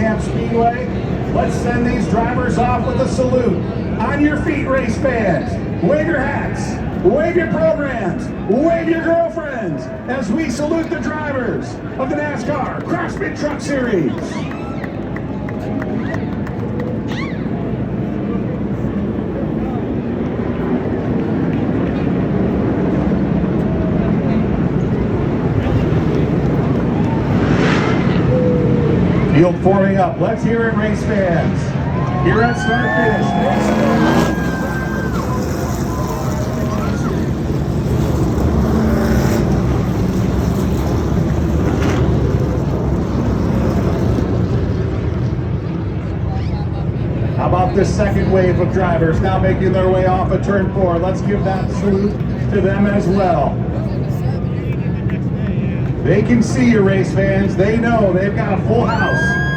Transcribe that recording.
Rockingham Speedway. Let's send these drivers off with a salute. On your feet, race fans. Wave your hats. Wave your programs. Wave your girlfriends as we salute the drivers of the NASCAR Craftsman Truck Series. Field forming up. Let's hear it, race fans. Here at start finish. How about this second wave of drivers now making their way off of turn 4? Let's give that salute to them as well. They can see you, race fans. They know they've got a full house